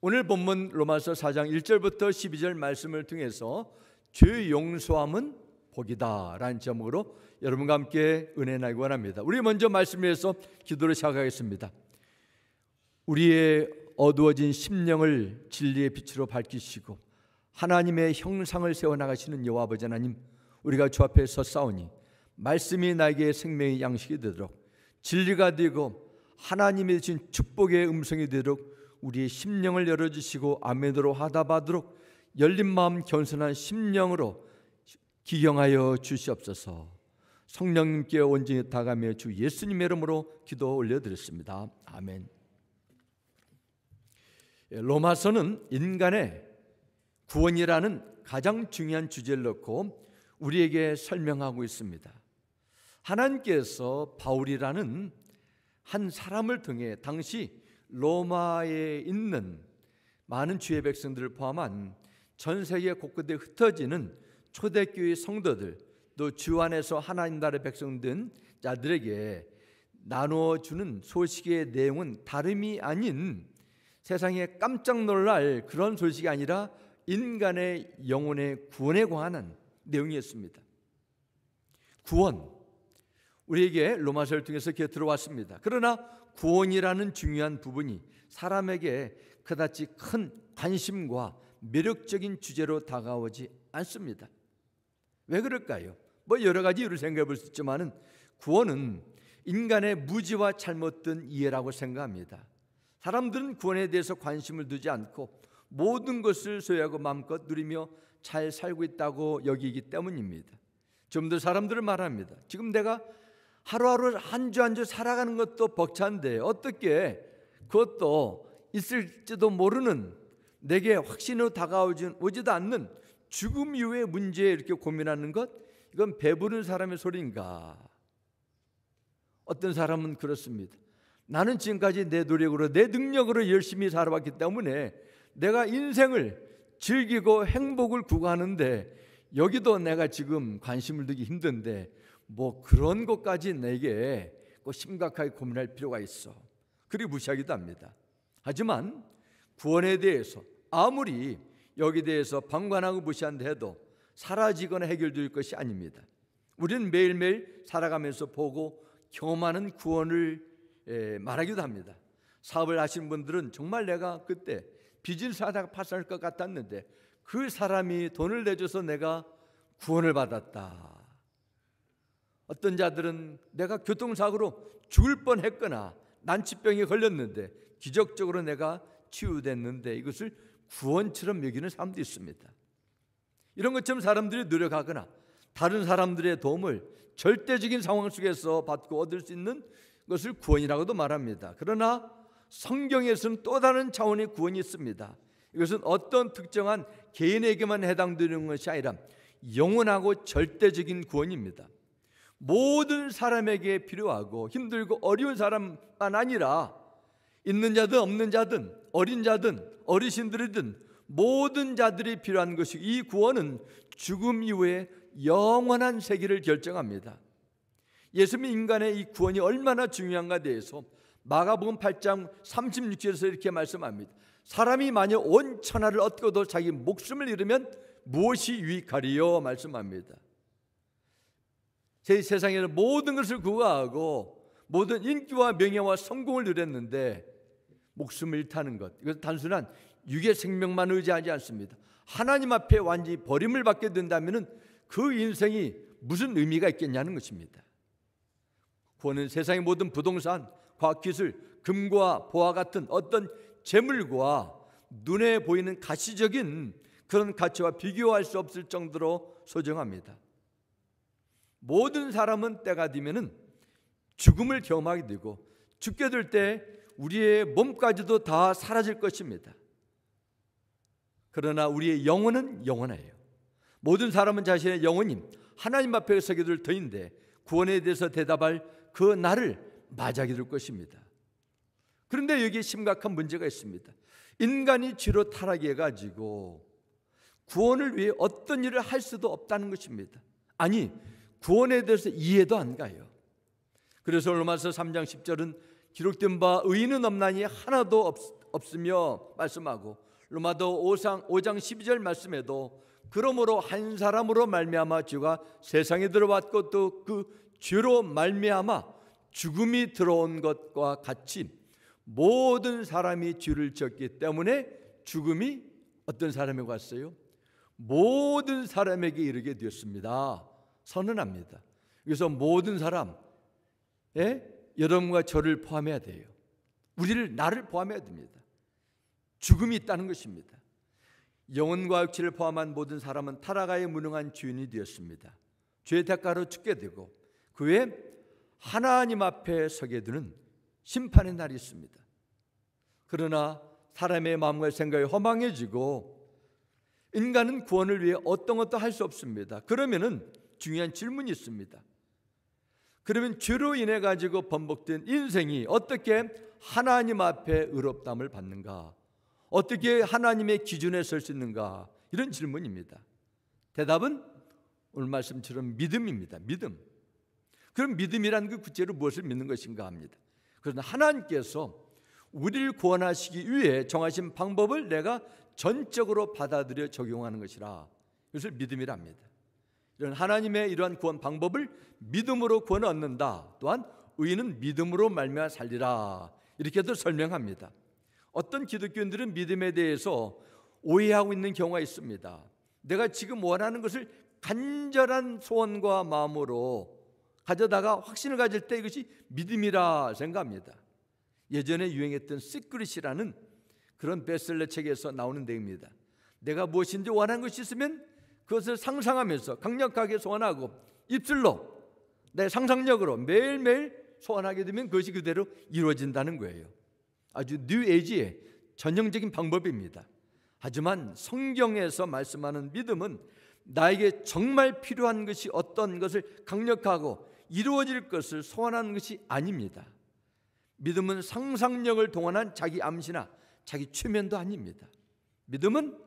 오늘 본문 로마서 4장 1절부터 12절 말씀을 통해서 죄 용서함은 복이다 라는 제목으로 여러분과 함께 은혜 나누기 원합니다. 우리 먼저 말씀을 위해서 기도를 시작하겠습니다. 우리의 어두워진 심령을 진리의 빛으로 밝히시고 하나님의 형상을 세워나가시는 여호와 아버지 하나님, 우리가 주 앞에 서싸우니 말씀이 나에게 생명의 양식이 되도록, 진리가 되고 하나님이 주신 축복의 음성이 되도록 우리의 심령을 열어주시고 아멘으로 화답하도록 열린 마음 겸손한 심령으로 기경하여 주시옵소서. 성령님께 온전히 다가며 주 예수님의 이름으로 기도 올려드렸습니다. 아멘. 로마서는 인간의 구원이라는 가장 중요한 주제를 놓고 우리에게 설명하고 있습니다. 하나님께서 바울이라는 한 사람을 통해 당시 로마에 있는 많은 주의 백성들을 포함한 전 세계 곳곳에 흩어지는 초대교회 성도들, 또 주 안에서 하나님 나라의 백성된 자들에게 나누어주는 소식의 내용은 다름이 아닌 세상에 깜짝 놀랄 그런 소식이 아니라 인간의 영혼의 구원에 관한 내용이었습니다. 구원, 우리에게 로마서를 통해서 이렇게 들어왔습니다. 그러나 구원이라는 중요한 부분이 사람에게 그다지 큰 관심과 매력적인 주제로 다가오지 않습니다. 왜 그럴까요? 여러 가지 이유를 생각해 볼 수 있지만 구원은 인간의 무지와 잘못된 이해라고 생각합니다. 사람들은 구원에 대해서 관심을 두지 않고 모든 것을 소유하고 마음껏 누리며 잘 살고 있다고 여기기 때문입니다. 좀 더 사람들은 말합니다. 지금 내가 하루하루 한 주 한 주 살아가는 것도 벅찬데 어떻게 그것도 있을지도 모르는, 내게 확신으로 다가오지도 않는 죽음 이후의 문제에 이렇게 고민하는 것, 이건 배부른 사람의 소리인가? 어떤 사람은 그렇습니다. 나는 지금까지 내 노력으로 내 능력으로 열심히 살아왔기 때문에 내가 인생을 즐기고 행복을 구가하는데 여기도 내가 지금 관심을 두기 힘든데 그런 것까지 내게 꼭 심각하게 고민할 필요가 있어. 그리 무시하기도 합니다. 하지만 구원에 대해서 아무리 여기에 대해서 방관하고 무시한다 해도 사라지거나 해결될 것이 아닙니다. 우리는 매일매일 살아가면서 보고 경험하는 구원을 말하기도 합니다. 사업을 하시는 분들은 정말 내가 그때 비즈니스 하다가 파산할 것 같았는데 그 사람이 돈을 내줘서 내가 구원을 받았다. 어떤 자들은 내가 교통사고로 죽을 뻔했거나 난치병에 걸렸는데 기적적으로 내가 치유됐는데 이것을 구원처럼 여기는 사람도 있습니다. 이런 것처럼 사람들이 노력하거나 다른 사람들의 도움을 절대적인 상황 속에서 받고 얻을 수 있는 것을 구원이라고도 말합니다. 그러나 성경에서는 또 다른 차원의 구원이 있습니다. 이것은 어떤 특정한 개인에게만 해당되는 것이 아니라 영원하고 절대적인 구원입니다. 모든 사람에게 필요하고 힘들고 어려운 사람만 아니라 있는 자든 없는 자든 어린 자든 어르신들이든 모든 자들이 필요한 것이, 이 구원은 죽음 이후에 영원한 세계를 결정합니다. 예수님 인간의 이 구원이 얼마나 중요한가에 대해서 마가복음 8장 36절에서 이렇게 말씀합니다. 사람이 만약 온 천하를 얻고도 자기 목숨을 잃으면 무엇이 유익하리요? 말씀합니다. 제 세상에는 모든 것을 구하고 모든 인기와 명예와 성공을 누렸는데 목숨을 잃다는 것, 이것은 단순한 육의 생명만 의지하지 않습니다. 하나님 앞에 완전히 버림을 받게 된다면 그 인생이 무슨 의미가 있겠냐는 것입니다. 구원은 세상의 모든 부동산, 과학기술, 금과 보화 같은 어떤 재물과 눈에 보이는 가시적인 그런 가치와 비교할 수 없을 정도로 소중합니다. 모든 사람은 때가 되면 죽음을 경험하게 되고 죽게 될 때 우리의 몸까지도 다 사라질 것입니다. 그러나 우리의 영혼은 영원해요. 모든 사람은 자신의 영혼이 하나님 앞에 서게 될 터인데 구원에 대해서 대답할 그 날을 맞이하게 될 것입니다. 그런데 여기에 심각한 문제가 있습니다. 인간이 죄로 타락해가지고 구원을 위해 어떤 일을 할 수도 없다는 것입니다. 아니, 구원에 대해서 이해도 안 가요. 그래서 로마서 3장 10절은 기록된 바 의인은 없나니 하나도 없으며 말씀하고, 로마도 5장 12절 말씀에도 그러므로 한 사람으로 말미암아 죄가 세상에 들어왔고 또 그 죄로 말미암아 죽음이 들어온 것과 같이 모든 사람이 죄를 지었기 때문에 죽음이 어떤 사람에게 왔어요? 모든 사람에게 이르게 되었습니다. 선언합니다. 그래서 모든 사람, 여러분과 저를 포함해야 돼요. 나를 포함해야 됩니다. 죽음이 있다는 것입니다. 영혼과 육체를 포함한 모든 사람은 타락하에 무능한 죄인이 되었습니다. 죄의 대가로 죽게 되고 그 후에 하나님 앞에 서게 되는 심판의 날이 있습니다. 그러나 사람의 마음과 생각이 허망해지고 인간은 구원을 위해 어떤 것도 할 수 없습니다. 그러면은 중요한 질문이 있습니다. 그러면 죄로 인해 가지고 번복된 인생이 어떻게 하나님 앞에 의롭다함을 받는가? 어떻게 하나님의 기준에 설 수 있는가? 이런 질문입니다. 대답은 오늘 말씀처럼 믿음입니다. 믿음. 그럼 믿음이란 그 구체로 무엇을 믿는 것인가 합니다. 그러나 하나님께서 우리를 구원하시기 위해 정하신 방법을 내가 전적으로 받아들여 적용하는 것이라, 이것을 믿음이라 합니다. 이런 하나님의 이러한 구원 방법을 믿음으로 구원을 얻는다. 또한 의인은 믿음으로 말미암아 살리라, 이렇게도 설명합니다. 어떤 기독교인들은 믿음에 대해서 오해하고 있는 경우가 있습니다. 내가 지금 원하는 것을 간절한 소원과 마음으로 가져다가 확신을 가질 때 이것이 믿음이라 생각합니다. 예전에 유행했던 시크릿이라는 그런 베스트셀러 책에서 나오는 내용입니다. 내가 무엇인지 원하는 것이 있으면 그것을 상상하면서 강력하게 소원하고 입술로 내 상상력으로 매일매일 소원하게 되면 그것이 그대로 이루어진다는 거예요. 아주 뉴에이지의 전형적인 방법입니다. 하지만 성경에서 말씀하는 믿음은 나에게 정말 필요한 것이 어떤 것을 강력하고 이루어질 것을 소원하는 것이 아닙니다. 믿음은 상상력을 동원한 자기 암시나 자기 최면도 아닙니다. 믿음은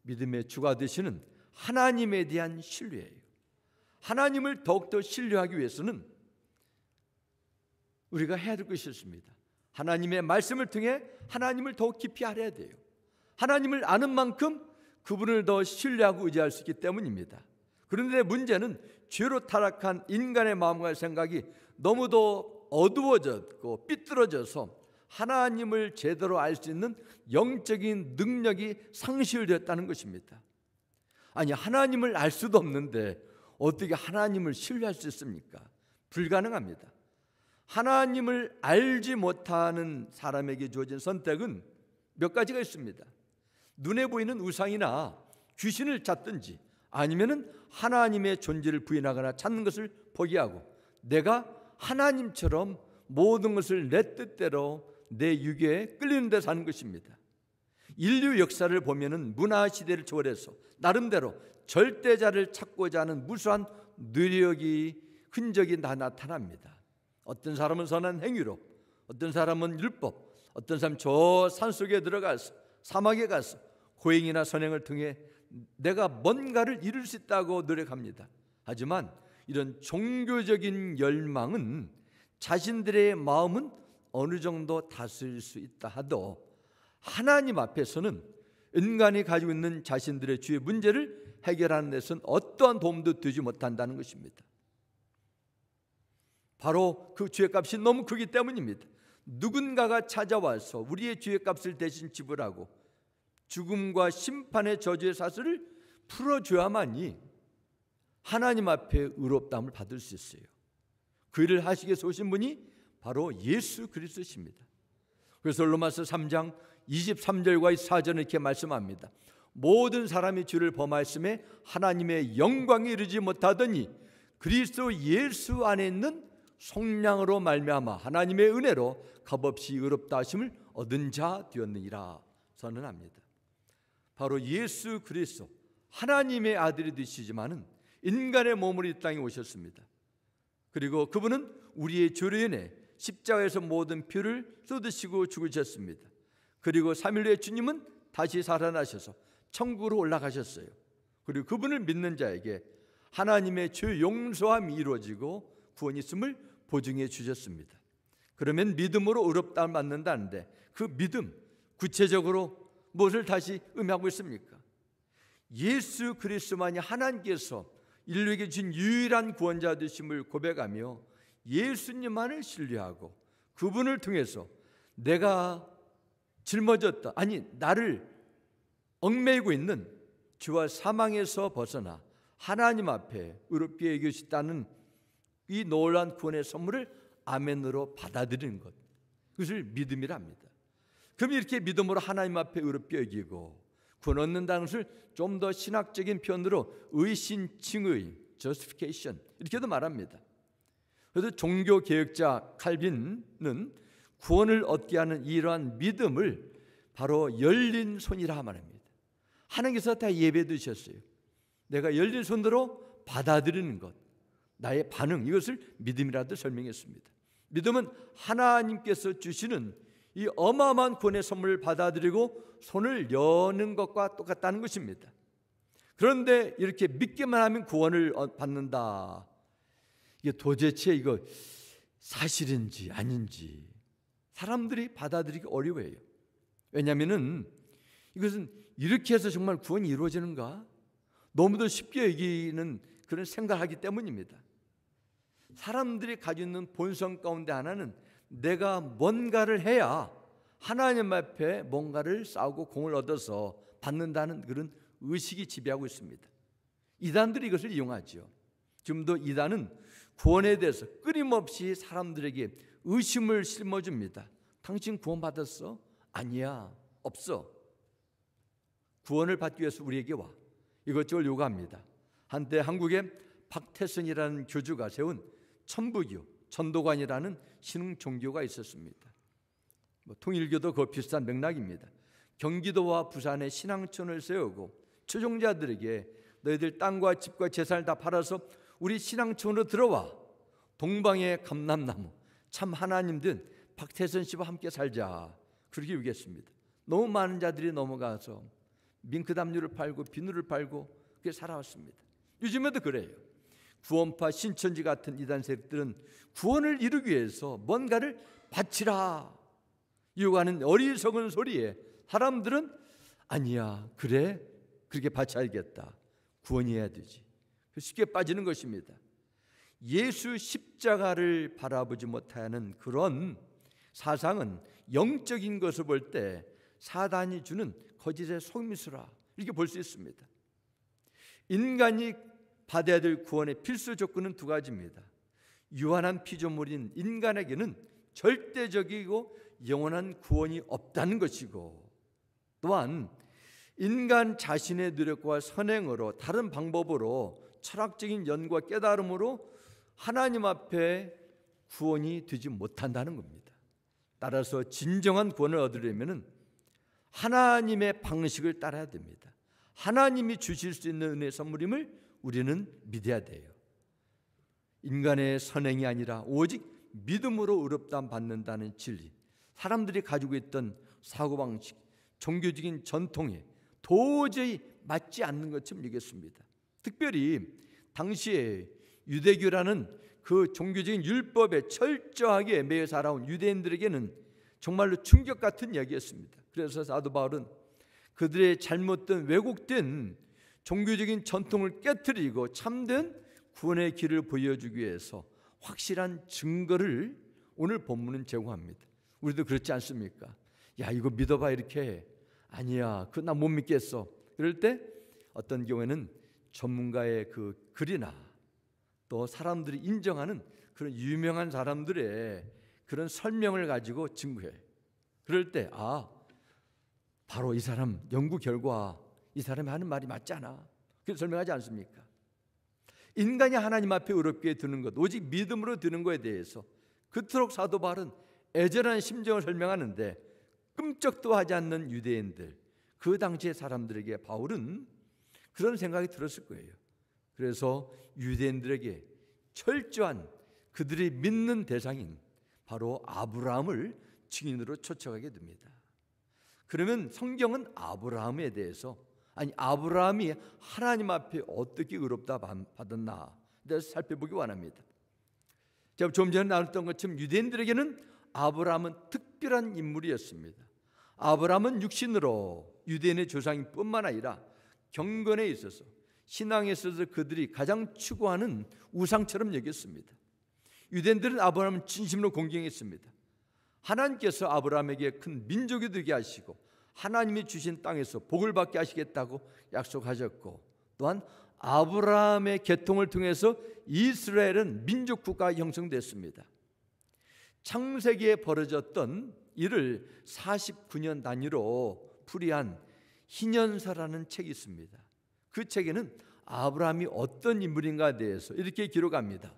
믿음의 주가 되시는 하나님에 대한 신뢰예요. 하나님을 더욱더 신뢰하기 위해서는 우리가 해야 될 것이 있습니다. 하나님의 말씀을 통해 하나님을 더욱 깊이 알아야 돼요. 하나님을 아는 만큼 그분을 더 신뢰하고 의지할 수 있기 때문입니다. 그런데 문제는 죄로 타락한 인간의 마음과 생각이 너무도 어두워졌고 삐뚤어져서 하나님을 제대로 알 수 있는 영적인 능력이 상실되었다는 것입니다. 아니, 하나님을 알 수도 없는데 어떻게 하나님을 신뢰할 수 있습니까? 불가능합니다. 하나님을 알지 못하는 사람에게 주어진 선택은 몇 가지가 있습니다. 눈에 보이는 우상이나 귀신을 찾든지 아니면은 하나님의 존재를 부인하거나 찾는 것을 포기하고 내가 하나님처럼 모든 것을 내 뜻대로 내 유교에 끌리는 데 사는 것입니다. 인류 역사를 보면은 문화 시대를 초월해서 나름대로 절대자를 찾고자 하는 무수한 노력이 흔적이 다 나타납니다. 어떤 사람은 선한 행위로, 어떤 사람은 율법, 어떤 사람은 저 산속에 들어가서 사막에 가서 호행이나 선행을 통해 내가 뭔가를 이룰 수 있다고 노력합니다. 하지만 이런 종교적인 열망은 자신들의 마음은 어느 정도 다스릴 수 있다 하도 하나님 앞에서는 인간이 가지고 있는 자신들의 죄의 문제를 해결하는 데서는 어떠한 도움도 되지 못한다는 것입니다. 바로 그 죄값이 너무 크기 때문입니다. 누군가가 찾아와서 우리의 죄값을 대신 지불하고 죽음과 심판의 저주의 사슬을 풀어줘야만이 하나님 앞에 의롭다함을 받을 수 있어요. 그 일을 하시기 위해서 오신 분이 바로 예수 그리스도십니다. 그래서 로마서 3장 23절과 24절은 이렇게 말씀합니다. 모든 사람이 죄를 범하였음에 하나님의 영광에 이르지 못하더니 그리스도 예수 안에 있는 속량으로 말미암아 하나님의 은혜로 값없이 의롭다 하심을 얻은 자 되었느니라 선언합니다. 바로 예수 그리스도 하나님의 아들이 되시지만은 인간의 몸으로 이 땅에 오셨습니다. 그리고 그분은 우리의 죄로 인해 십자가에서 모든 피를 쏟으시고 죽으셨습니다. 그리고 3일 후에 주님은 다시 살아나셔서 천국으로 올라가셨어요. 그리고 그분을 믿는 자에게 하나님의 죄 용서함이 이루어지고 구원이 있음을 보증해 주셨습니다. 그러면 믿음으로 의롭다함을 받는다는데 그 믿음, 구체적으로 무엇을 다시 의미하고 있습니까? 예수 그리스도만이 하나님께서 인류에게 주신 유일한 구원자 되심을 고백하며 예수님만을 신뢰하고 그분을 통해서 내가 짊어졌다, 아니 나를 얽매이고 있는 죄와 사망에서 벗어나 하나님 앞에 의롭게 여기시다는 이 놀라운 구원의 선물을 아멘으로 받아들이는 것, 그것을 믿음이라 합니다. 그럼 이렇게 믿음으로 하나님 앞에 의롭게 여기고 구원 얻는다는 것을 좀 더 신학적인 표현으로 의신칭의 justification 이렇게도 말합니다. 그래서 종교개혁자 칼빈은 구원을 얻게 하는 이러한 믿음을 바로 열린 손이라 말합니다. 하나님께서 다 예배해 두셨어요. 내가 열린 손으로 받아들이는 것, 나의 반응, 이것을 믿음이라도 설명했습니다. 믿음은 하나님께서 주시는 이 어마어마한 구원의 선물을 받아들이고 손을 여는 것과 똑같다는 것입니다. 그런데 이렇게 믿기만 하면 구원을 받는다, 이게 도대체 이거 사실인지 아닌지 사람들이 받아들이기 어려워해요. 왜냐하면 이것은 이렇게 해서 정말 구원이 이루어지는가? 너무도 쉽게 여기는 그런 생각을 하기 때문입니다. 사람들이 가지고 있는 본성 가운데 하나는 내가 뭔가를 해야 하나님 앞에 뭔가를 쌓고 공을 얻어서 받는다는 그런 의식이 지배하고 있습니다. 이단들이 이것을 이용하죠. 지금도 이단은 구원에 대해서 끊임없이 사람들에게 의심을 심어줍니다. 당신 구원 받았어? 아니야, 없어. 구원을 받기 위해서 우리에게 와. 이것저것 요구합니다. 한때 한국에 박태선이라는 교주가 세운 천부교, 전도관이라는 신흥 종교가 있었습니다. 통일교도 그 비슷한 맥락입니다. 경기도와 부산에 신앙촌을 세우고 추종자들에게 너희들 땅과 집과 재산을 다 팔아서 우리 신앙촌으로 들어와 동방의 감람나무 참 하나님 된 박태선 씨와 함께 살자, 그렇게 얘기했습니다. 너무 많은 자들이 넘어가서 밍크담요를 팔고 비누를 팔고 그렇게 살아왔습니다. 요즘에도 그래요. 구원파 신천지 같은 이단 세력들은 구원을 이루기 위해서 뭔가를 바치라 요구하는 어리석은 소리에 사람들은 아니야, 그래, 그렇게 바쳐야겠다, 구원해야 되지, 쉽게 빠지는 것입니다. 예수 십자가를 바라보지 못하는 그런 사상은 영적인 것을 볼 때 사단이 주는 거짓의 속임수라, 이렇게 볼 수 있습니다. 인간이 받아야 될 구원의 필수 조건은 두 가지입니다. 유한한 피조물인 인간에게는 절대적이고 영원한 구원이 없다는 것이고, 또한 인간 자신의 노력과 선행으로 다른 방법으로 철학적인 연구와 깨달음으로 하나님 앞에 구원이 되지 못한다는 겁니다. 따라서 진정한 구원을 얻으려면 하나님의 방식을 따라야 됩니다. 하나님이 주실 수 있는 은혜의 선물임을 우리는 믿어야 돼요. 인간의 선행이 아니라 오직 믿음으로 의롭다함 받는다는 진리, 사람들이 가지고 있던 사고방식, 종교적인 전통에 도저히 맞지 않는 것처럼 여겼습니다. 특별히 당시에 유대교라는 그 종교적인 율법에 철저하게 매여 살아온 유대인들에게는 정말로 충격 같은 이야기였습니다. 그래서 사도 바울은 그들의 잘못된 왜곡된 종교적인 전통을 깨트리고 참된 구원의 길을 보여주기 위해서 확실한 증거를 오늘 본문은 제공합니다. 우리도 그렇지 않습니까? 야, 이거 믿어봐, 이렇게. 아니야, 그거 나 못 믿겠어. 그럴 때 어떤 경우에는 전문가의 그 글이나 또 사람들이 인정하는 그런 유명한 사람들의 그런 설명을 가지고 증거해. 그럴 때 바로 이 사람 연구 결과 이 사람이 하는 말이 맞지 않아, 그렇게 설명하지 않습니까? 인간이 하나님 앞에 의롭게 드는 것, 오직 믿음으로 드는 것에 대해서 그토록 사도 바울은 애절한 심정을 설명하는데 끔찍도 하지 않는 유대인들, 그 당시의 사람들에게 바울은 그런 생각이 들었을 거예요. 그래서 유대인들에게 철저한 그들이 믿는 대상인 바로 아브라함을 증인으로 초청하게 됩니다. 그러면 성경은 아브라함에 대해서, 아니 아브라함이 하나님 앞에 어떻게 의롭다 받았나 대해서 살펴보기 원합니다. 제가 좀 전에 나눴던 것처럼 유대인들에게는 아브라함은 특별한 인물이었습니다. 아브라함은 육신으로 유대인의 조상일 뿐만 아니라 경건에 있어서 신앙에 있어서 그들이 가장 추구하는 우상처럼 여겼습니다. 유대인들은 아브라함을 진심으로 공경했습니다. 하나님께서 아브라함에게 큰 민족이 되게 하시고 하나님이 주신 땅에서 복을 받게 하시겠다고 약속하셨고, 또한 아브라함의 계통을 통해서 이스라엘은 민족 국가가 형성됐습니다. 창세기에 벌어졌던 일을 49년 단위로 풀이한 희년사라는 책이 있습니다. 그 책에는 아브라함이 어떤 인물인가에 대해서 이렇게 기록합니다.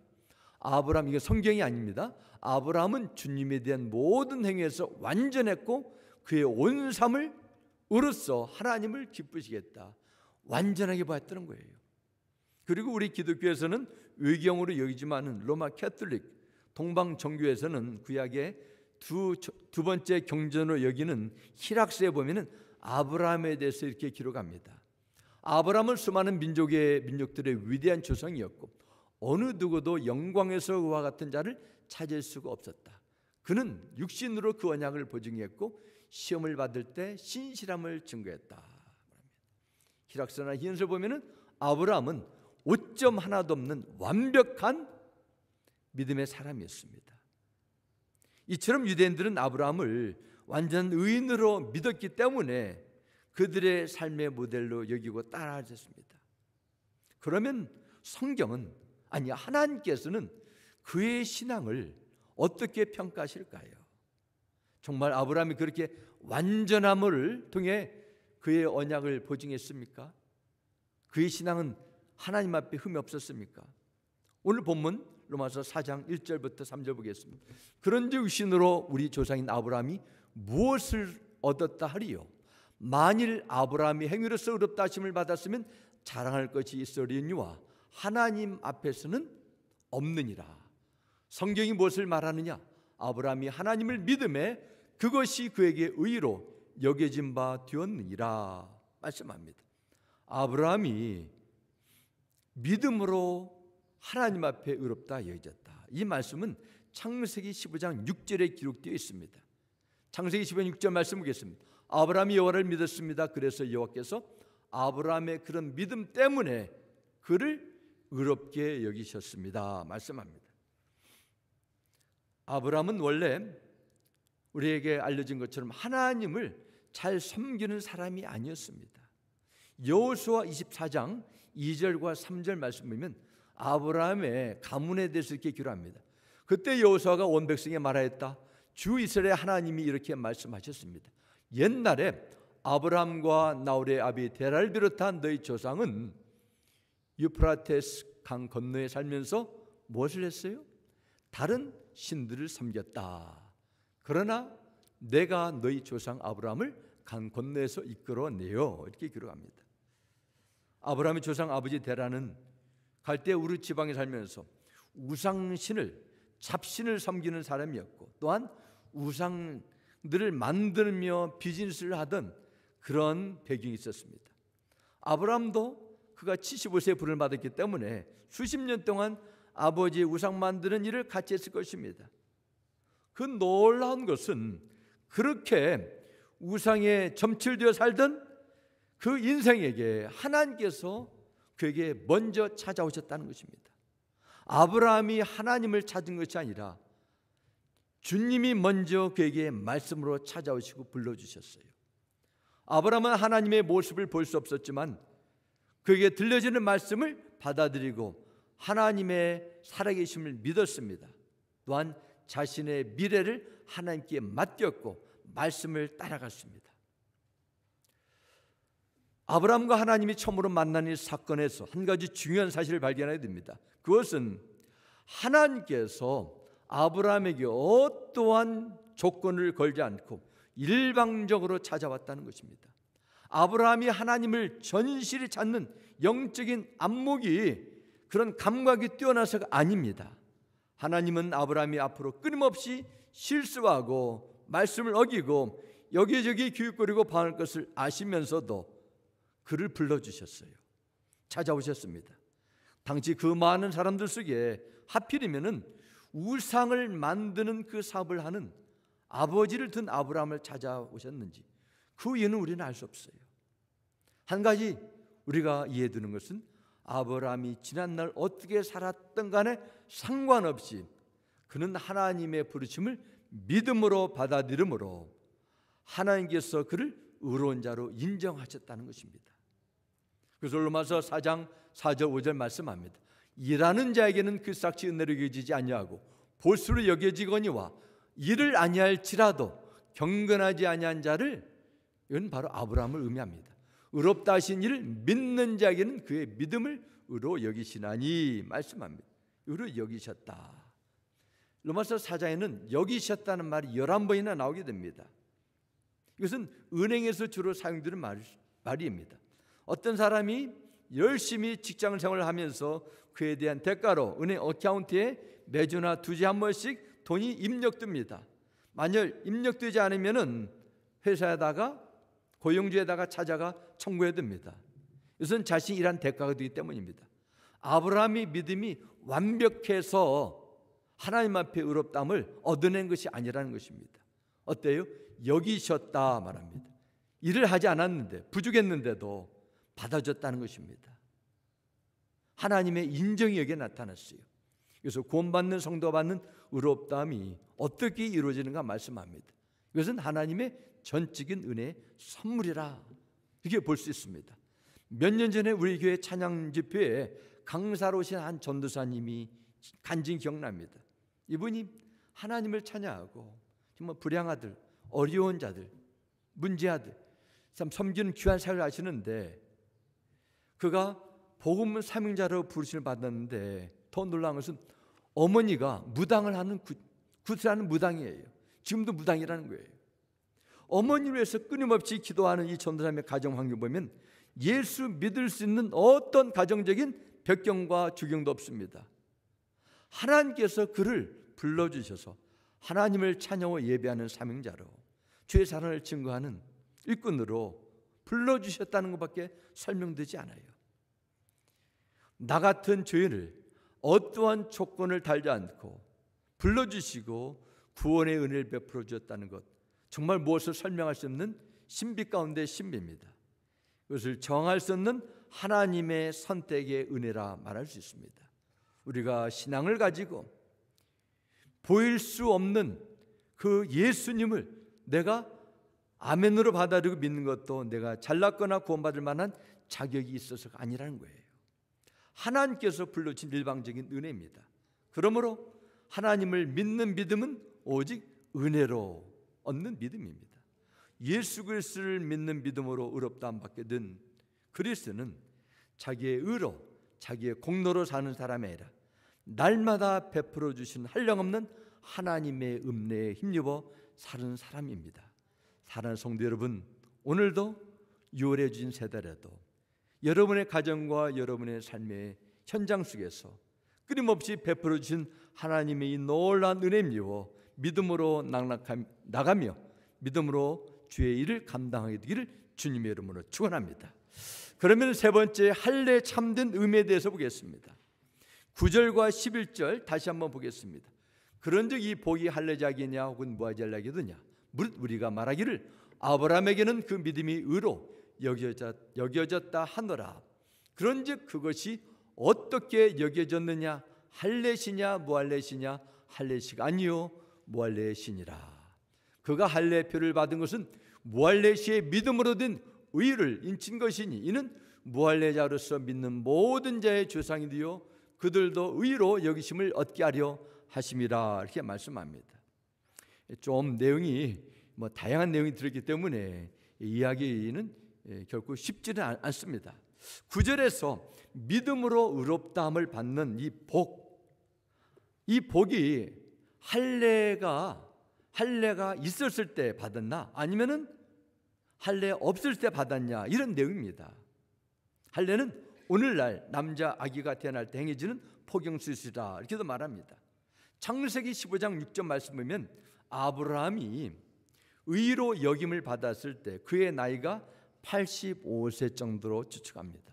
아브라함, 이게 성경이 아닙니다. 아브라함은 주님에 대한 모든 행위에서 완전했고 그의 온 삶을 으로써 하나님을 기쁘시겠다, 완전하게 보았다는 거예요. 그리고 우리 기독교에서는 외경으로 여기지만은 로마 캐톨릭 동방 정교에서는 구약의 두 번째 경전으로 여기는 히락스에 보면은 아브라함에 대해서 이렇게 기록합니다. 아브라함은 수많은 민족들의 위대한 조상이었고 어느 누구도 영광에서 그와 같은 자를 찾을 수가 없었다. 그는 육신으로 그 언약을 보증했고 시험을 받을 때 신실함을 증거했다. 히락스나 히엔스를 보면은 아브라함은 오점 하나도 없는 완벽한 믿음의 사람이었습니다. 이처럼 유대인들은 아브라함을 완전 의인으로 믿었기 때문에 그들의 삶의 모델로 여기고 따라하셨습니다. 그러면 성경은, 아니 하나님께서는 그의 신앙을 어떻게 평가하실까요? 정말 아브라함이 그렇게 완전함을 통해 그의 언약을 보증했습니까? 그의 신앙은 하나님 앞에 흠이 없었습니까? 오늘 본문 로마서 4장 1절부터 3절 보겠습니다. 그런즉 육신으로 우리 조상인 아브라함이 무엇을 얻었다 하리요? 만일 아브라함이 행위로서 의롭다 하심을 받았으면 자랑할 것이 있으리니와 하나님 앞에서는 없느니라. 성경이 무엇을 말하느냐? 아브라함이 하나님을 믿음에 그것이 그에게 의로 여겨진 바 되었느니라 말씀합니다. 아브라함이 믿음으로 하나님 앞에 의롭다 여겨졌다. 이 말씀은 창세기 15장 6절에 기록되어 있습니다. 창세기 15장 6절 말씀 보겠습니다. 아브라함이 여호와를 믿었습니다. 그래서 여호와께서 아브라함의 그런 믿음 때문에 그를 의롭게 여기셨습니다 말씀합니다. 아브라함은 원래 우리에게 알려진 것처럼 하나님을 잘 섬기는 사람이 아니었습니다. 여호수아 24장 2절과 3절 말씀 보면 아브라함의 가문에 대해서 이렇게 기록합니다. 그때 여호수아가 온 백성에 말하였다. 주 이스라엘 하나님이 이렇게 말씀하셨습니다. 옛날에 아브라함과 나홀의 아비 데라를 비롯한 너희 조상은 유프라테스 강 건너에 살면서 무엇을 했어요? 다른 신들을 섬겼다. 그러나 내가 너희 조상 아브라함을 강 건너에서 이끌어내요. 이렇게 기록합니다. 아브라함의 조상 아버지 데라는 갈대 우르 지방에 살면서 우상신을, 잡신을 섬기는 사람이었고 또한 우상들을 만들며 비즈니스를 하던 그런 배경이 있었습니다. 아브라함도 그가 75세에 부름을 받았기 때문에 수십 년 동안 아버지의 우상 만드는 일을 같이 했을 것입니다. 그 놀라운 것은 그렇게 우상에 점철되어 살던 그 인생에게 하나님께서 그에게 먼저 찾아오셨다는 것입니다. 아브라함이 하나님을 찾은 것이 아니라 주님이 먼저 그에게 말씀으로 찾아오시고 불러주셨어요. 아브라함은 하나님의 모습을 볼 수 없었지만 그에게 들려지는 말씀을 받아들이고 하나님의 살아계심을 믿었습니다. 또한 자신의 미래를 하나님께 맡겼고 말씀을 따라갔습니다. 아브라함과 하나님이 처음으로 만난 이 사건에서 한 가지 중요한 사실을 발견해야 됩니다. 그것은 하나님께서 아브라함에게 어떠한 조건을 걸지 않고 일방적으로 찾아왔다는 것입니다. 아브라함이 하나님을 전실히 찾는 영적인 안목이 그런 감각이 뛰어나서가 아닙니다. 하나님은 아브라함이 앞으로 끊임없이 실수하고 말씀을 어기고 여기저기 기웃거리고 방할 것을 아시면서도 그를 불러주셨어요. 찾아오셨습니다. 당시 그 많은 사람들 속에 하필이면은 우상을 만드는 그 사업을 하는 아버지를 둔 아브라함을 찾아오셨는지 그 이유는 우리는 알 수 없어요. 한 가지 우리가 이해되는 것은 아브라함이 지난날 어떻게 살았던 간에 상관없이 그는 하나님의 부르심을 믿음으로 받아들임으로 하나님께서 그를 의로운 자로 인정하셨다는 것입니다. 그래서 로마서 4장 4절 5절 말씀합니다. 일하는 자에게는 그 삭시 은혜로 여겨지지 아니하고 볼수로 여겨지거니와 일을 아니할지라도 경건하지 아니한 자를, 이건 바로 아브라함을 의미합니다. 의롭다 하신 이를 믿는 자에게는 그의 믿음을 의로 여기시나니 말씀합니다. 의로 여기셨다. 로마서 4장에는 여기셨다는 말이 11번이나 나오게 됩니다. 이것은 은행에서 주로 사용되는 말입니다. 어떤 사람이 열심히 직장 생활을 하면서 그에 대한 대가로 은행 어카운트에 매주나 두주에 한 번씩 돈이 입력됩니다. 만약 입력되지 않으면 회사에다가 고용주에다가 찾아가 청구해야 됩니다. 이것은 자신이 일한 대가가 되기 때문입니다. 아브라함의 믿음이 완벽해서 하나님 앞에 의롭다함을 얻어낸 것이 아니라는 것입니다. 어때요? 여기셨다 말합니다. 일을 하지 않았는데 부족했는데도 받아줬다는 것입니다. 하나님의 인정이 여기에 나타났어요. 그래서 구원받는 성도가 받는 의롭다함이 어떻게 이루어지는가 말씀합니다. 이것은 하나님의 전적인 은혜의 선물이라 이렇게 볼 수 있습니다. 몇 년 전에 우리 교회 찬양 집회에 강사로 오신 한 전도사님이 간증이 기억납니다. 이분이 하나님을 찬양하고 정말 불량아들, 어려운 자들, 문제아들 참 섬기는 귀한 사역을 하시는데 그가 복음 사명자로 부르심을 받았는데 더 놀라운 것은 어머니가 무당을 하는 구슬하는 무당이에요. 지금도 무당이라는 거예요. 어머니를 위해서 끊임없이 기도하는 이 전도사님의 가정 환경 보면 예수 믿을 수 있는 어떤 가정적인 벽경과 주경도 없습니다. 하나님께서 그를 불러주셔서 하나님을 찬양하고 예배하는 사명자로 주의 사랑을 증거하는 일꾼으로 불러주셨다는 것밖에 설명되지 않아요. 나 같은 죄인을 어떠한 조건을 달지 않고 불러주시고 구원의 은혜를 베풀어 주셨다는 것, 정말 무엇을 설명할 수 없는 신비 가운데 신비입니다. 그것을 정할 수 없는 하나님의 선택의 은혜라 말할 수 있습니다. 우리가 신앙을 가지고 보일 수 없는 그 예수님을 내가 아멘으로 받아들이고 믿는 것도 내가 잘났거나 구원받을 만한 자격이 있어서가 아니라는 거예요. 하나님께서 불러주신 일방적인 은혜입니다. 그러므로 하나님을 믿는 믿음은 오직 은혜로 얻는 믿음입니다. 예수 그리스도를 믿는 믿음으로 의롭다함 받게 된 그리스도는 자기의 의로, 자기의 공로로 사는 사람이 아니라 날마다 베풀어 주신 한량없는 하나님의 은혜에 힘입어 사는 사람입니다. 사랑하는 성도 여러분, 오늘도 6월에 주신 세 달에도 여러분의 가정과 여러분의 삶의 현장 속에서 끊임없이 베풀어 주신 하나님의 이 놀라운 은혜에 힘입어 믿음으로 나가며 믿음으로 주의 일을 감당하게 되기를 주님의 이름으로 축원합니다. 그러면 세 번째 할례 참된 의미에 대해서 보겠습니다. 9절과 11절 다시 한번 보겠습니다. 그런즉 이 복이 할례자기냐 혹은 무할례자기느냐 무릇 우리가 말하기를 아브라함에게는 그 믿음이 의로 여겨졌다 하노라. 그런즉 그것이 어떻게 여겨졌느냐 할례시냐 무할례시냐 할례시가 아니요 무할례시니라. 그가 할례표를 받은 것은 무할례시의 믿음으로 된 의를 인친 것이니 이는 무할례자로서 믿는 모든 자의 조상이 되어 그들도 의로 여기심을 얻게 하려 하심이라 이렇게 말씀합니다. 좀 내용이 다양한 내용이 들었기 때문에 이야기는 결코 쉽지는 않습니다. 9절에서 믿음으로 의롭다함을 받는 이 복이 할례가 있었을 때 받았나 아니면은 할례 없을 때 받았냐 이런 내용입니다. 할례는 오늘날 남자 아기가 태어날 때 행해지는 포경수술이라 이렇게도 말합니다. 창세기 15장 6절 말씀 보면 아브라함이 의로 여김을 받았을 때 그의 나이가 85세 정도로 추측합니다.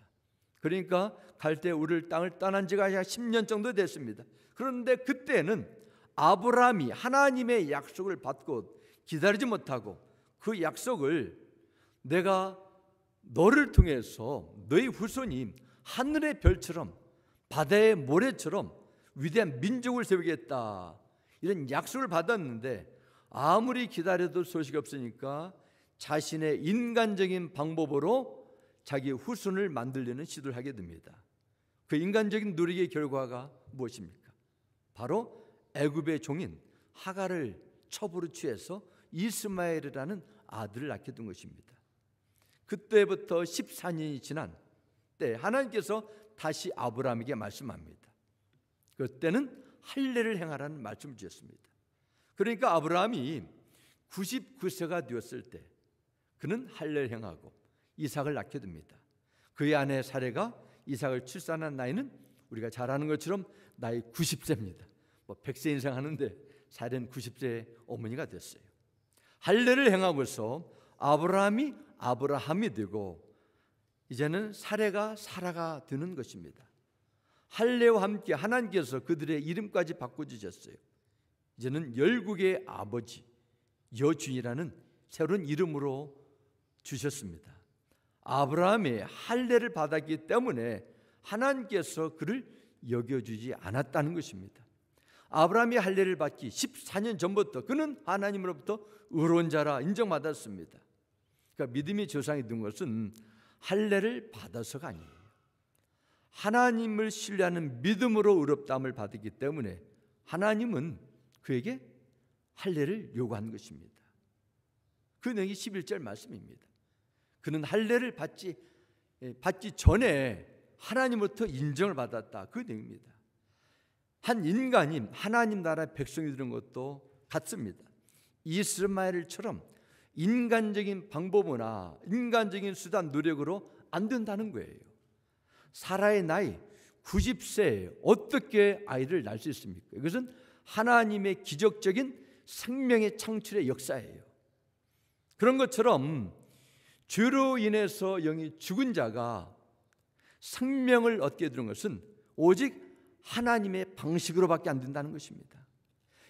그러니까 갈대 우르 땅을 떠난 지가 약 10년 정도 됐습니다. 그런데 그때는 아브라함이 하나님의 약속을 받고 기다리지 못하고 그 약속을 내가 너를 통해서 너희 후손이 하늘의 별처럼 바다의 모래처럼 위대한 민족을 세우겠다, 이런 약속을 받았는데 아무리 기다려도 소식이 없으니까 자신의 인간적인 방법으로 자기 후손을 만들려는 시도를 하게 됩니다. 그 인간적인 노력의 결과가 무엇입니까? 바로 애굽의 종인 하갈을 첩으로 취해서 이스마엘이라는 아들을 낳게 된 것입니다. 그때부터 14년이 지난 때 하나님께서 다시 아브라함에게 말씀합니다. 그때는 할례를 행하라는 말씀을 주셨습니다. 그러니까 아브라함이 99세가 되었을 때 그는 할례를 행하고 이삭을 낳게 됩니다. 그의 아내 사레가 이삭을 출산한 나이는 우리가 잘 아는 것처럼 나이 90세입니다. 100세 인생 하는데 사레는 90세의 어머니가 됐어요. 할례를 행하고서 아브라함이 되고 이제는 사레가 사라가 되는 것입니다. 할례와 함께 하나님께서 그들의 이름까지 바꿔주셨어요. 이제는 열국의 아버지, 여주인이라는 새로운 이름으로 주셨습니다. 아브라함이 할례를 받았기 때문에 하나님께서 그를 여겨주지 않았다는 것입니다. 아브라함이 할례를 받기 14년 전부터 그는 하나님으로부터 의로운 자라 인정받았습니다. 그러니까 믿음의 조상이 된 것은 할례를 받아서가 아니에요. 하나님을 신뢰하는 믿음으로 의롭다함을 받았기 때문에 하나님은 그에게 할례를 요구한 것입니다. 그 내용이 11절 말씀입니다. 그는 할례를 받지 전에 하나님으로부터 인정을 받았다, 그 내용입니다. 한 인간이 하나님 나라의 백성이 되는 것도 같습니다. 이스마엘처럼 인간적인 방법이나 인간적인 수단, 노력으로 안 된다는 거예요. 사라의 나이 90세에 어떻게 아이를 낳을 수 있습니까? 이것은 하나님의 기적적인 생명의 창출의 역사예요. 그런 것처럼 죄로 인해서 영이 죽은 자가 생명을 얻게 되는 것은 오직 하나님의 방식으로밖에 안 된다는 것입니다.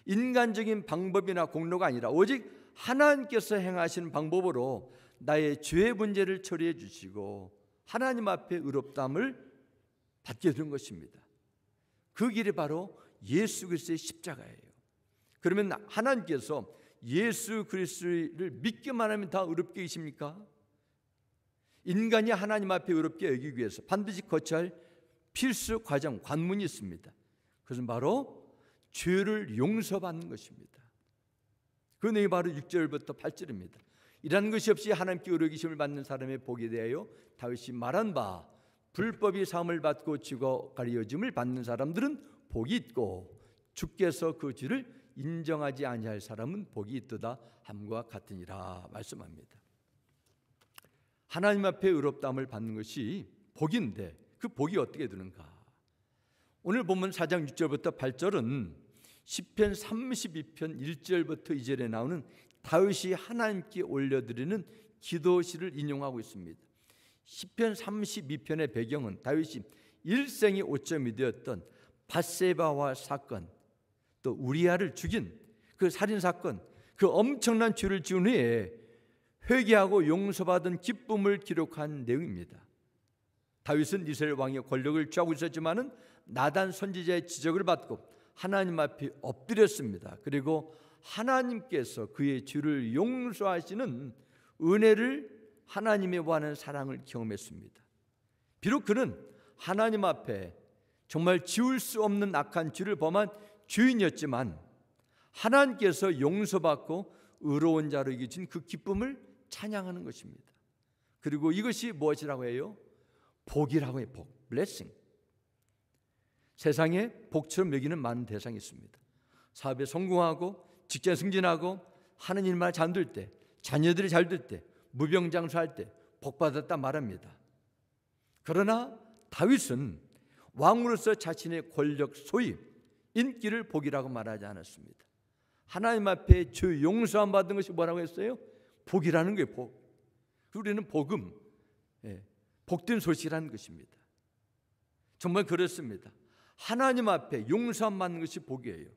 인간적인 방법이나 공로가 아니라 오직 하나님께서 행하시는 방법으로 나의 죄의 문제를 처리해 주시고 하나님 앞에 의롭다함을 받게 된 것입니다. 그 길이 바로 예수 그리스도의 십자가예요. 그러면 하나님께서 예수 그리스도를 믿기만 하면 다 의롭게 계십니까? 인간이 하나님 앞에 의롭게 여기기 위해서 반드시 거쳐야 할 필수 과정, 관문이 있습니다. 그것은 바로 죄를 용서받는 것입니다. 그 내용이 바로 6절부터 8절입니다. 이라는 것이 없이 하나님께 의로우심을 받는 사람의 복에 대하여 다윗이 말한 바, 불법이 사함을 받고 죽어 가리워짐을 받는 사람들은 복이 있고 주께서 그 죄를 인정하지 아니할 사람은 복이 있도다 함과 같으니라 말씀합니다. 하나님 앞에 의롭다함을 받는 것이 복인데 그 복이 어떻게 되는가? 오늘 본문 4장 6절부터 8절은 시편 32편 1절부터 2절에 나오는 다윗이 하나님께 올려드리는 기도시를 인용하고 있습니다. 시편 32편의 배경은 다윗이 일생의 오점이 되었던 밧세바와 사건, 또 우리아를 죽인 그 살인사건, 그 엄청난 죄를 지은 후에 회개하고 용서받은 기쁨을 기록한 내용입니다. 다윗은 이스라엘 왕의 권력을 취하고 있었지만은 나단 선지자의 지적을 받고 하나님 앞에 엎드렸습니다. 그리고 하나님께서 그의 죄를 용서하시는 은혜를 하나님의 원하는 사랑을 경험했습니다. 비록 그는 하나님 앞에 정말 지울 수 없는 악한 죄를 범한 죄인이었지만 하나님께서 용서받고 의로운 자로 이기신 그 기쁨을 찬양하는 것입니다. 그리고 이것이 무엇이라고 해요? 복이라고 해요. 복, blessing. 세상에 복처럼 여기는 많은 대상이 있습니다. 사업에 성공하고 직장 승진하고 하는 일만 잘 될 때, 자녀들이 잘 될 때, 무병장수할 때 복받았다 말합니다. 그러나 다윗은 왕으로서 자신의 권력, 소위 인기를 복이라고 말하지 않았습니다. 하나님 앞에 죄 용서함 받은 것이 뭐라고 했어요? 복이라는 거예요. 복. 우리는 복음, 복된 소식이라는 것입니다. 정말 그렇습니다. 하나님 앞에 용서함 받는 것이 복이에요.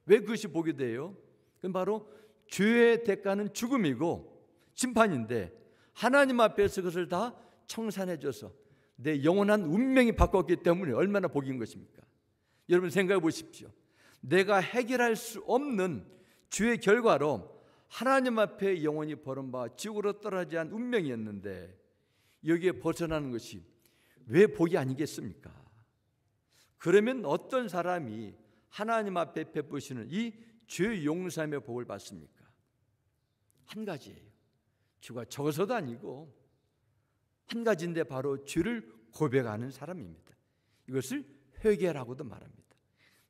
왜 그것이 복이 돼요? 그건 바로 죄의 대가는 죽음이고 심판인데 하나님 앞에서 그것을 다 청산해 줘서 내 영원한 운명이 바꿨기 때문에 얼마나 복인 것입니까? 여러분 생각해 보십시오. 내가 해결할 수 없는 죄의 결과로 하나님 앞에 영원히 버림받아 지옥으로 떨어지지 않은 운명이었는데 여기에 벗어나는 것이 왜 복이 아니겠습니까? 그러면 어떤 사람이 하나님 앞에 베푸시는 이 죄 용서함의 복을 받습니까? 한 가지예요. 죄가 적어서도 아니고 한 가지인데 바로 죄를 고백하는 사람입니다. 이것을 회개라고도 말합니다.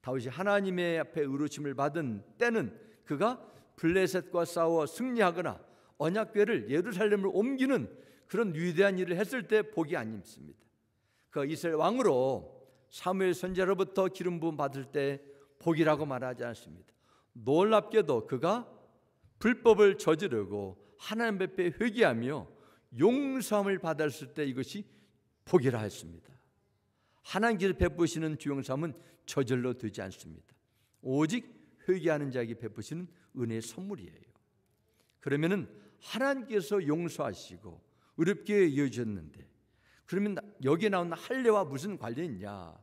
다윗이 하나님의 앞에 의로심을 받은 때는 그가 블레셋과 싸워 승리하거나 언약궤를 예루살렘으로 옮기는 그런 위대한 일을 했을 때 복이 아닙니다. 그 이스라엘 왕으로 사무엘 선지자로부터 기름 부음 받을 때 복이라고 말하지 않습니다. 놀랍게도 그가 불법을 저지르고 하나님 앞에 회개하며 용서함을 받았을 때 이것이 복이라 했습니다. 하나님께서 베푸시는 주용서함은 저절로 되지 않습니다. 오직 회개하는 자에게 베푸시는 은혜의 선물이에요. 그러면은 하나님께서 용서하시고 의롭게 이어졌는데 그러면 여기에 나오는 할례와 무슨 관련이 있냐?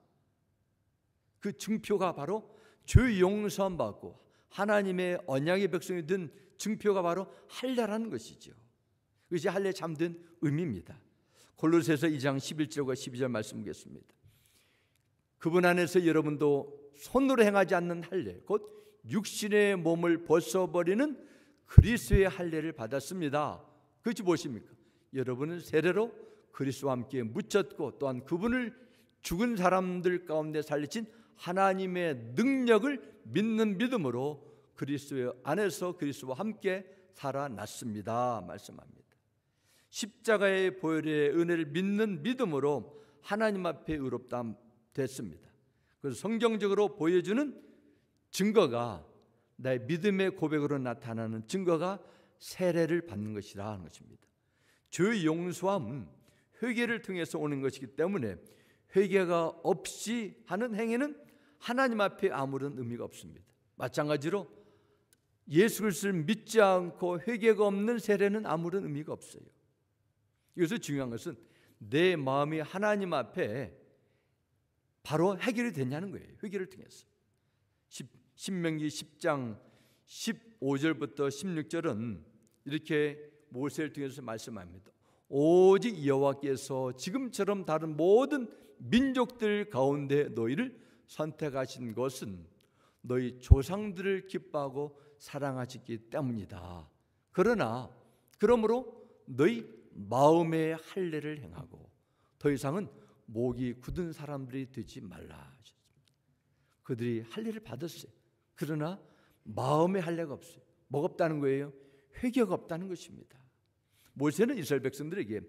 그 증표가 바로 죄 용서함 받고 하나님의 언약의 백성이 된 증표가 바로 할례라는 것이죠. 그것이 할례에 참된 의미입니다. 골로새서 2장 11절과 12절 말씀 보겠습니다. 그분 안에서 여러분도 손으로 행하지 않는 할례 곧 육신의 몸을 벗어버리는 그리스도의 할례를 받았습니다. 그것이 무엇입니까? 여러분은 세례로 그리스도와 함께 묻혔고 또한 그분을 죽은 사람들 가운데 살리신 하나님의 능력을 믿는 믿음으로 그리스도 안에서 그리스도와 함께 살아났습니다 말씀합니다. 십자가의 보혈의 은혜를 믿는 믿음으로 하나님 앞에 의롭다 됐습니다. 그래서 성경적으로 보여주는 증거가 나의 믿음의 고백으로 나타나는 증거가 세례를 받는 것이라 하는 것입니다. 죄의 용서함은 회개를 통해서 오는 것이기 때문에 회개가 없이 하는 행위는 하나님 앞에 아무런 의미가 없습니다. 마찬가지로 예수 그리스도를 믿지 않고 회개가 없는 세례는 아무런 의미가 없어요. 여기서 중요한 것은 내 마음이 하나님 앞에 바로 해결이 되냐는 거예요. 회개를 통해서. 신명기 10장 15절부터 16절은 이렇게 모세를 통해서 말씀합니다. 오직 여호와께서 지금처럼 다른 모든 민족들 가운데 너희를 선택하신 것은 너희 조상들을 기뻐하고 사랑하셨기 때문이다. 그러므로 너희 마음의 할례를 행하고 더 이상은 목이 굳은 사람들이 되지 말라 하셨습니다. 그들이 할례를 받았어요. 그러나 마음의 할례가 없어요. 뭐가 없다는 거예요? 회개가 없다는 것입니다. 모세는 이스라엘 백성들에게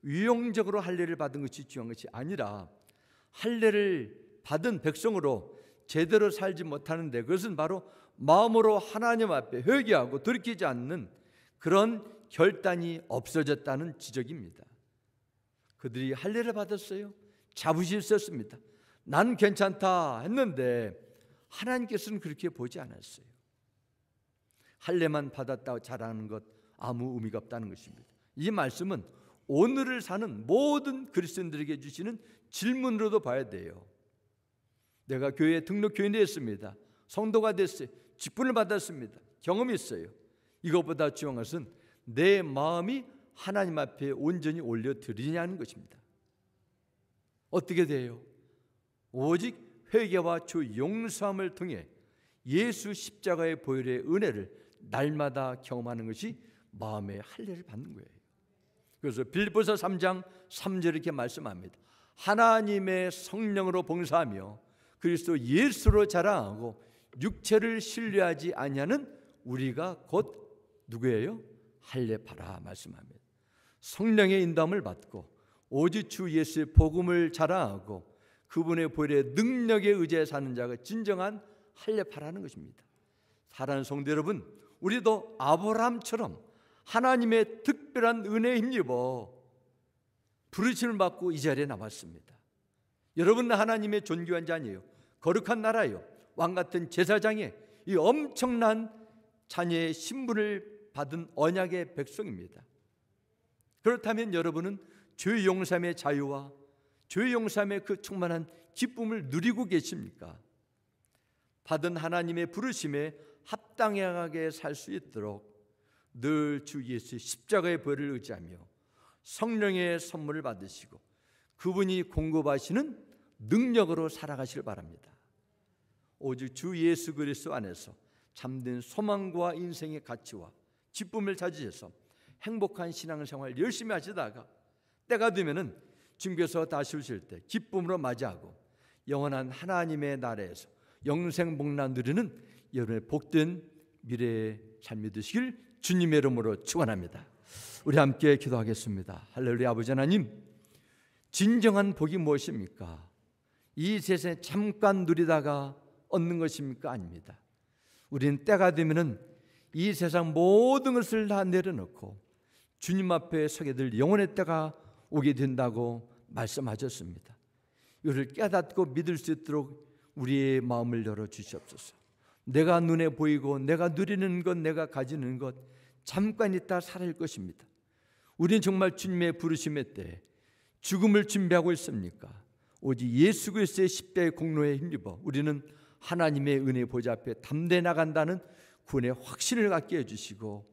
위용적으로 할례를 받은 것이 중요한 것이 아니라 할례를 받은 백성으로 제대로 살지 못하는데 그것은 바로 마음으로 하나님 앞에 회개하고 돌이키지 않는 그런 결단이 없어졌다는 지적입니다. 그들이 할례를 받았어요. 자부심 있었습니다. 난 괜찮다 했는데 하나님께서는 그렇게 보지 않았어요. 할례만 받았다고 자랑하는 것 아무 의미가 없다는 것입니다. 이 말씀은 오늘을 사는 모든 그리스도인들에게 주시는 질문으로도 봐야 돼요. 내가 교회에 등록 교인이 됐습니다. 성도가 됐어요. 직분을 받았습니다. 경험이 있어요. 이것보다 중요한 것은 내 마음이 하나님 앞에 온전히 올려드리냐는 것입니다. 어떻게 돼요? 오직 회개와 주 용서함을 통해 예수 십자가의 보혈의 은혜를 날마다 경험하는 것이 마음의 할례를 받는 거예요. 그래서 빌립보서 3장 3절 이렇게 말씀합니다. 하나님의 성령으로 봉사하며 그리스도 예수로 자랑하고 육체를 신뢰하지 아니하는 우리가 곧 누구예요? 할례파라 말씀합니다. 성령의 인도함을 받고 오직 주 예수의 복음을 자랑하고 그분의 보혈의 능력에 의지해 사는 자가 진정한 할례파라는 것입니다. 사랑하는 성도 여러분, 우리도 아브라함처럼 하나님의 특별한 은혜에 힘입어 부르심을 받고 이 자리에 나왔습니다. 여러분은 하나님의 존귀한 자니에요. 거룩한 나라예요. 왕같은 제사장의 이 엄청난 자녀의 신분을 받은 언약의 백성입니다. 그렇다면 여러분은 죄 용서의 자유와 죄 용서의 그 충만한 기쁨을 누리고 계십니까? 받은 하나님의 부르심에 합당하게 살 수 있도록 늘 주 예수의 십자가의 보혈을 의지하며 성령의 선물을 받으시고 그분이 공급하시는 능력으로 살아가시길 바랍니다. 오직 주 예수 그리스도 안에서 참된 소망과 인생의 가치와 기쁨을 찾으셔서 행복한 신앙생활 열심히 하시다가 때가 되면은 주님께서 다시 오실 때 기쁨으로 맞이하고 영원한 하나님의 나라에서 영생 복락 누리는 여러분의 복된 미래의 삶이 되시길 주님의 이름으로 축원합니다. 우리 함께 기도하겠습니다. 할렐루야. 아버지 하나님, 진정한 복이 무엇입니까? 이 세상에 잠깐 누리다가 얻는 것입니까? 아닙니다. 우리는 때가 되면은 이 세상 모든 것을 다 내려놓고 주님 앞에 서게 될 영혼의 때가 오게 된다고 말씀하셨습니다. 이를 깨닫고 믿을 수 있도록 우리의 마음을 열어 주시옵소서. 내가 눈에 보이고 내가 누리는 것, 내가 가지는 것 잠깐 있다 사라질 것입니다. 우리는 정말 주님의 부르심의 때 죽음을 준비하고 있습니까? 오직 예수 그리스도의 십자가의 공로에 힘입어 우리는 하나님의 은혜 보좌 앞에 담대 나간다는 구원의 확신을 갖게 해주시고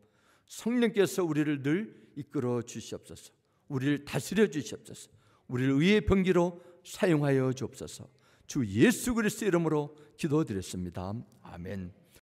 성령께서 우리를 늘 이끌어 주시옵소서. 우리를 다스려 주시옵소서. 우리를 의의 병기로 사용하여 주옵소서. 주 예수 그리스도 이름으로 기도드렸습니다. 아멘.